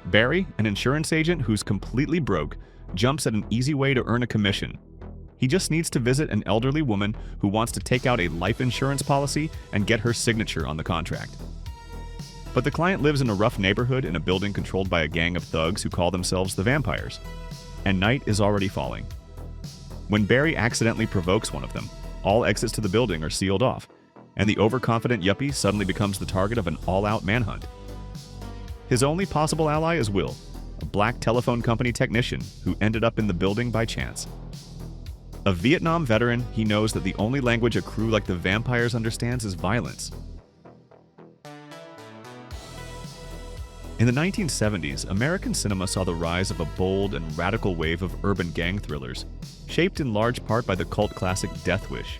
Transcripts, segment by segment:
Barry, an insurance agent who's completely broke, jumps at an easy way to earn a commission. He just needs to visit an elderly woman who wants to take out a life insurance policy and get her signature on the contract. But the client lives in a rough neighborhood in a building controlled by a gang of thugs who call themselves the Vampires, and night is already falling. When Barry accidentally provokes one of them, all exits to the building are sealed off, and the overconfident yuppie suddenly becomes the target of an all-out manhunt. His only possible ally is Will, a black telephone company technician who ended up in the building by chance. A Vietnam veteran, he knows that the only language a crew like the Vampires understands is violence. In the 1970s, American cinema saw the rise of a bold and radical wave of urban gang thrillers, shaped in large part by the cult classic Death Wish.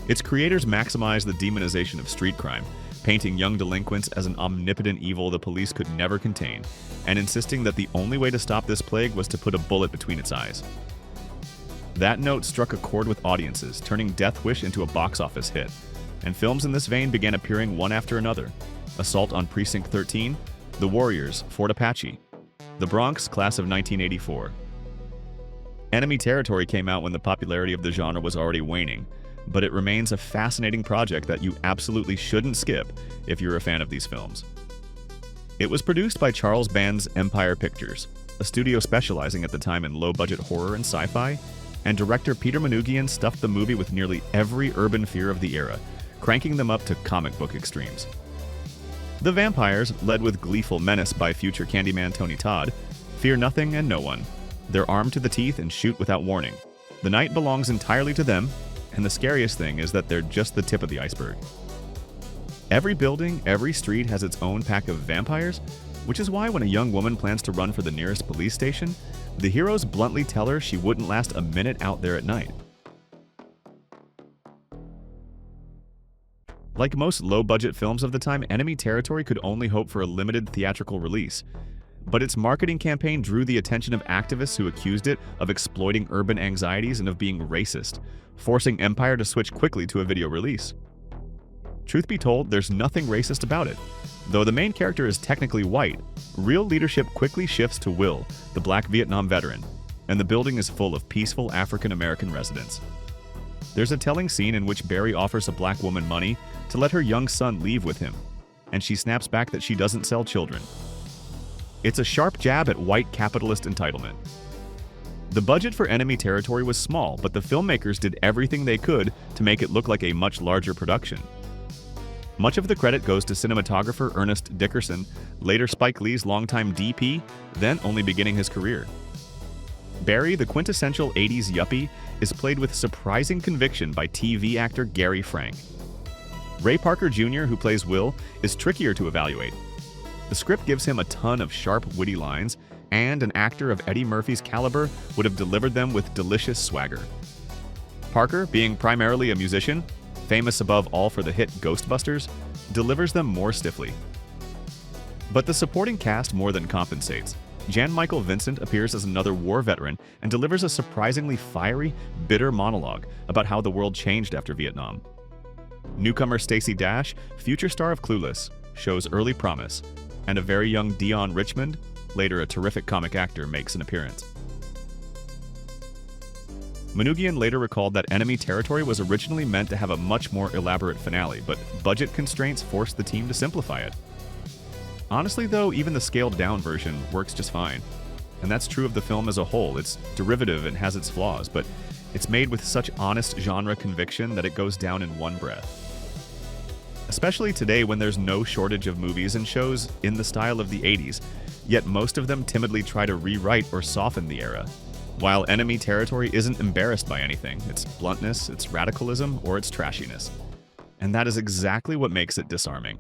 Its creators maximized the demonization of street crime, painting young delinquents as an omnipotent evil the police could never contain, and insisting that the only way to stop this plague was to put a bullet between its eyes. That note struck a chord with audiences, turning Death Wish into a box office hit, and films in this vein began appearing one after another. Assault on Precinct 13, The Warriors, Fort Apache, The Bronx, Class of 1984. Enemy Territory came out when the popularity of the genre was already waning, but it remains a fascinating project that you absolutely shouldn't skip if you're a fan of these films. It was produced by Charles Band's Empire Pictures, a studio specializing at the time in low-budget horror and sci-fi, and director Peter Manoogian stuffed the movie with nearly every urban fear of the era, cranking them up to comic book extremes. The Vampires, led with gleeful menace by future Candyman Tony Todd, fear nothing and no one. They're armed to the teeth and shoot without warning. The night belongs entirely to them, and the scariest thing is that they're just the tip of the iceberg. Every building, every street has its own pack of vampires, which is why when a young woman plans to run for the nearest police station, the heroes bluntly tell her she wouldn't last a minute out there at night. Like most low-budget films of the time, Enemy Territory could only hope for a limited theatrical release. But its marketing campaign drew the attention of activists who accused it of exploiting urban anxieties and of being racist, forcing Empire to switch quickly to a video release. Truth be told, there's nothing racist about it. Though the main character is technically white, real leadership quickly shifts to Will, the black Vietnam veteran, and the building is full of peaceful African-American residents. There's a telling scene in which Barry offers a black woman money to let her young son leave with him, and she snaps back that she doesn't sell children. It's a sharp jab at white capitalist entitlement. The budget for Enemy Territory was small, but the filmmakers did everything they could to make it look like a much larger production. Much of the credit goes to cinematographer Ernest Dickerson, later Spike Lee's longtime DP, then only beginning his career. Barry, the quintessential 80s yuppie, is played with surprising conviction by TV actor Gary Frank. Ray Parker Jr., who plays Will, is trickier to evaluate. The script gives him a ton of sharp, witty lines, and an actor of Eddie Murphy's caliber would have delivered them with delicious swagger. Parker, being primarily a musician, famous above all for the hit Ghostbusters, delivers them more stiffly. But the supporting cast more than compensates. Jan-Michael Vincent appears as another war veteran and delivers a surprisingly fiery, bitter monologue about how the world changed after Vietnam. Newcomer Stacey Dash, future star of Clueless, shows early promise, and a very young Deon Richmond, later a terrific comic actor, makes an appearance. Manoogian later recalled that Enemy Territory was originally meant to have a much more elaborate finale, but budget constraints forced the team to simplify it. Honestly though, even the scaled-down version works just fine. And that's true of the film as a whole. It's derivative and has its flaws, but it's made with such honest genre conviction that it goes down in one breath. Especially today when there's no shortage of movies and shows in the style of the 80s, yet most of them timidly try to rewrite or soften the era. While Enemy Territory isn't embarrassed by anything, its bluntness, its radicalism, or its trashiness. And that is exactly what makes it disarming.